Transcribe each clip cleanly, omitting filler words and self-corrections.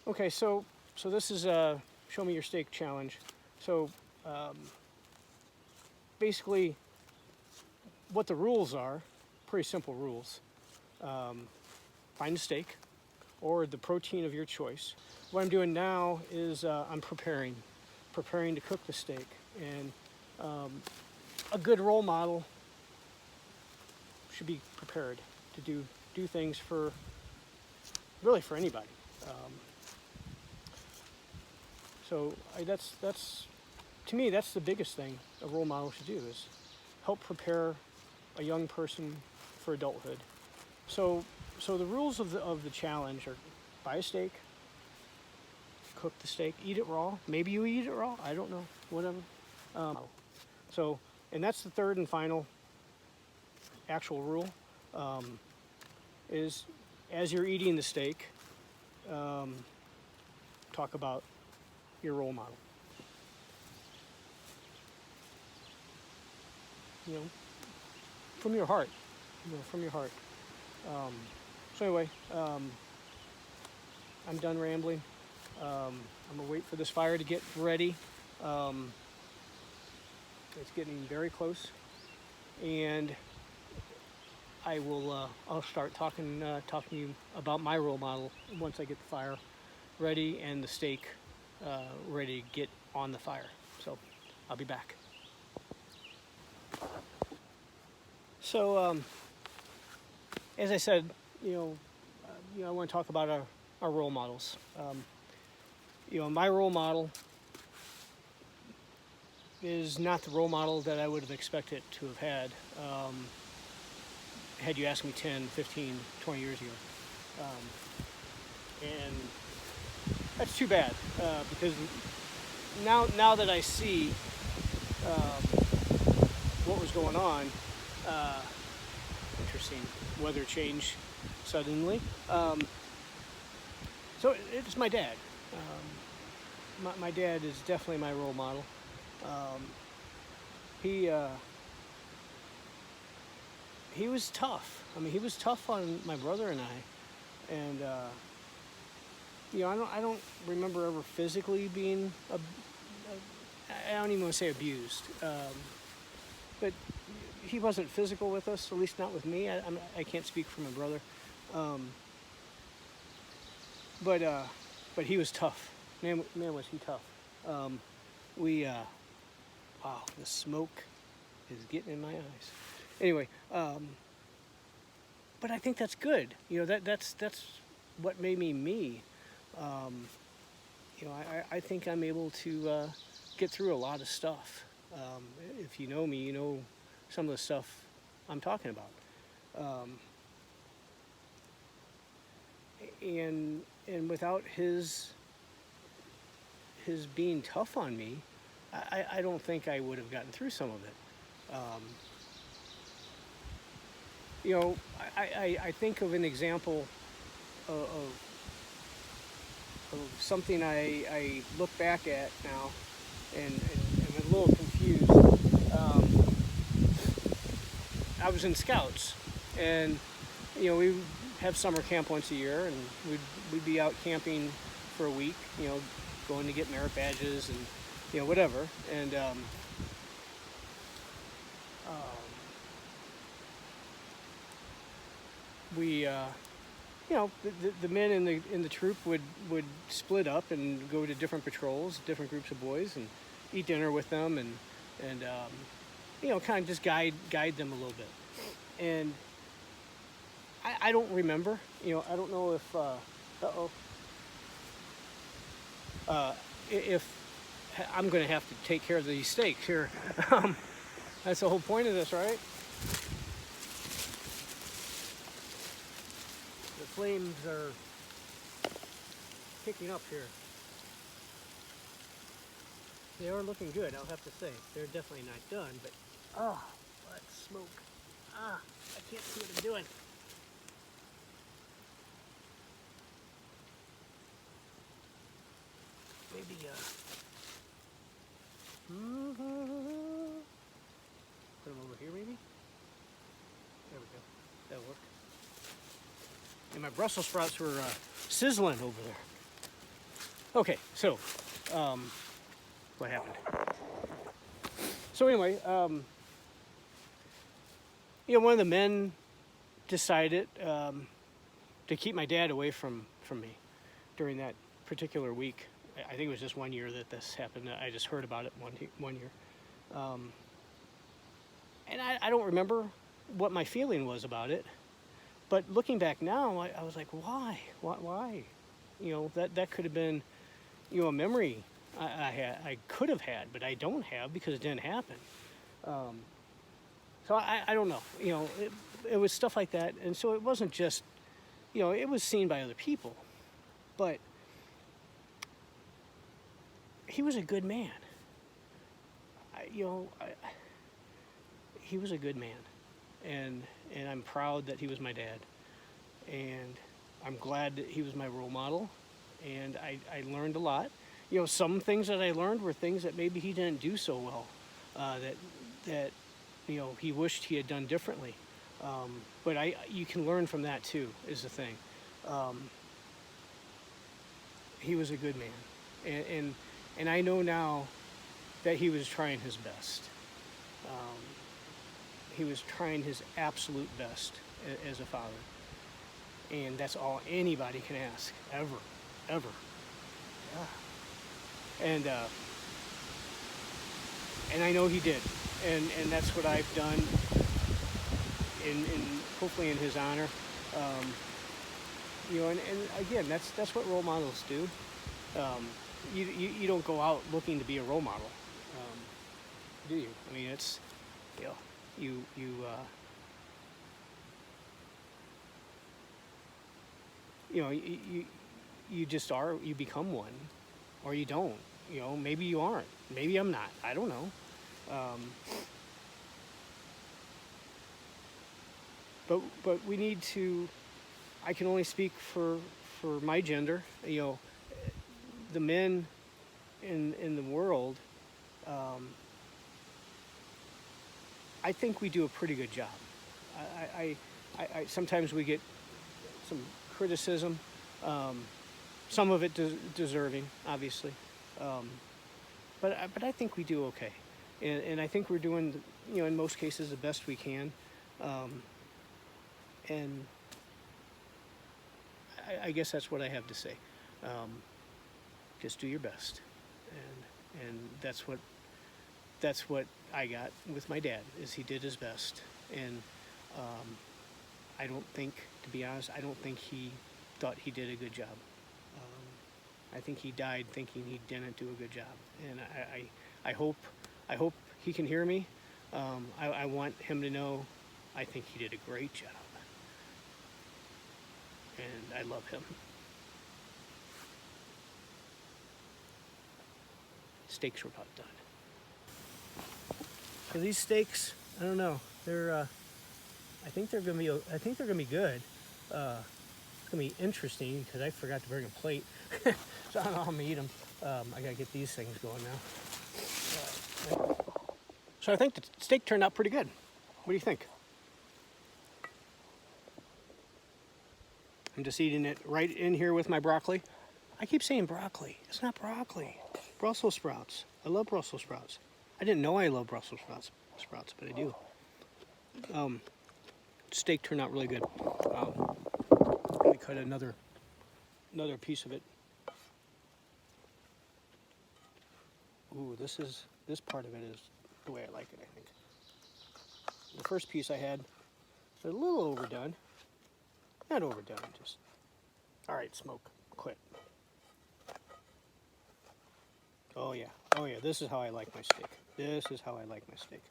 Okay, so this is a show me your steak challenge. So basically, what the rules are, pretty simple rules. Find a steak or the protein of your choice. What I'm doing now is I'm preparing to cook the steak, and a good role model should be prepared to do things for really for anybody. Um, that's to me that's the biggest thing a role model should do is help prepare a young person for adulthood. So so the rules of the challenge are buy a steak, cook the steak, eat it raw. Maybe you eat it raw. I don't know. Whatever. So and that's the third and final actual rule is as you're eating the steak, um, talk about your role model. You know, from your heart. From your heart. Um, so anyway, I'm done rambling. I'm gonna wait for this fire to get ready. Um, it's getting very close, and I will. I'll start talking to you about my role model once I get the fire ready and the steak ready to get on the fire. So I'll be back. So as I said, I want to talk about our role models. My role model is not the role model that I would have expected to have had you asked me 10, 15, 20 years ago. And that's too bad because now that I see what was going on, interesting weather change suddenly. So it's my dad. My dad is definitely my role model. He was tough. I mean, he was tough on my brother and I, and I don't remember ever physically being I don't even want to say abused, but he wasn't physical with us, at least not with me. I can't speak for my brother, but he was tough. Man, was he tough. We wow, the smoke is getting in my eyes. Anyway, but I think that's good. That's what made me me. I think I'm able to get through a lot of stuff. If you know me, you know some of the stuff I'm talking about. And without his being tough on me, I don't think I would have gotten through some of it. I think of an example of something I look back at now and I'm a little confused. I was in Scouts, and we have summer camp once a year, and we'd be out camping for a week, going to get merit badges and whatever, and we the men in the troop would split up and go to different patrols, different groups of boys, and eat dinner with them, and kind of just guide them a little bit. And I don't remember, I don't know if I'm going to have to take care of these steaks here. That's the whole point of this, right? The flames are picking up here. They are looking good, I'll have to say. They're definitely not done, but that smoke. I can't see what I'm doing. Maybe put them over here, maybe. There we go. That'll work. And my Brussels sprouts were sizzling over there. Okay, so what happened? So anyway, one of the men decided to keep my dad away from me during that particular week. I think it was just 1 year that this happened. I just heard about it one year. And I don't remember what my feeling was about it. But looking back now, I was like, why? Why? That could have been, a memory I could have had, but I don't have because it didn't happen. So I don't know. It was stuff like that. And so it wasn't just, it was seen by other people. But he was a good man. He was a good man. And I'm proud that he was my dad. And I'm glad that he was my role model. And I learned a lot. Some things that I learned were things that maybe he didn't do so well. That he wished he had done differently. But you can learn from that too, is the thing. He was a good man. And I know now that he was trying his best. He was trying his absolute best as a father. And that's all anybody can ask, ever. Yeah. And I know he did. And that's what I've done in hopefully in his honor. And again, that's what role models do. You don't go out looking to be a role model, do you? I mean, it's, you just are, you become one, or you don't. Maybe you aren't. Maybe I'm not. I don't know. But we need to. I can only speak for my gender. The men in the world. I think we do a pretty good job. I sometimes we get some criticism, some of it deserving, obviously, but I think we do okay, and I think we're doing, in most cases, the best we can, and I guess that's what I have to say. Just do your best, and that's what I got with my dad, is he did his best. And I don't think, to be honest, I don't think he thought he did a good job. I think he died thinking he didn't do a good job. And I hope he can hear me. I want him to know I think he did a great job. And I love him. Steaks were about done. So these steaks, I don't know. They're, I think they're gonna be good. It's gonna be interesting because I forgot to bring a plate, so I don't know how I'm gonna eat them. I gotta get these things going now. So I think the steak turned out pretty good. What do you think? I'm just eating it right in here with my broccoli. I keep saying broccoli. It's not broccoli. Brussels sprouts. I love Brussels sprouts. I didn't know I love Brussels sprouts, but I do. Steak turned out really good. Let me cut another piece of it. Ooh, this part of it is the way I like it, I think. The first piece I had was a little overdone. Not overdone, just... All right, smoke, quit. Oh yeah, this is how I like my steak. This is how I like my steak.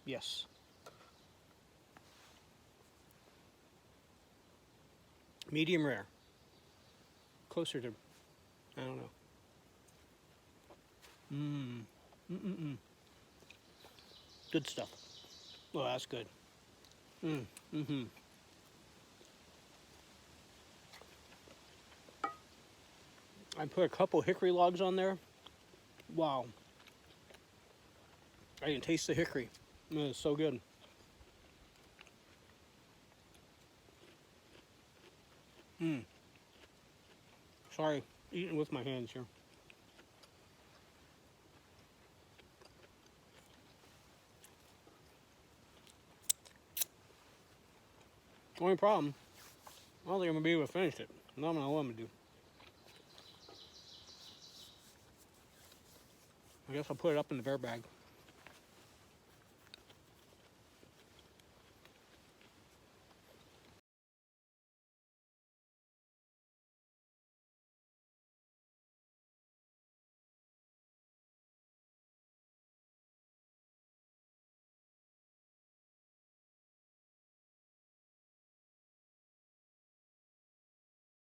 Yes. Medium rare. Closer to, I don't know. Good stuff. Oh, that's good. I put a couple hickory logs on there. Wow. I can taste the hickory. It's so good. Sorry, eating with my hands here. Only problem, I don't think I'm gonna be able to finish it. No, I'm gonna let them do. I guess I'll put it up in the bear bag.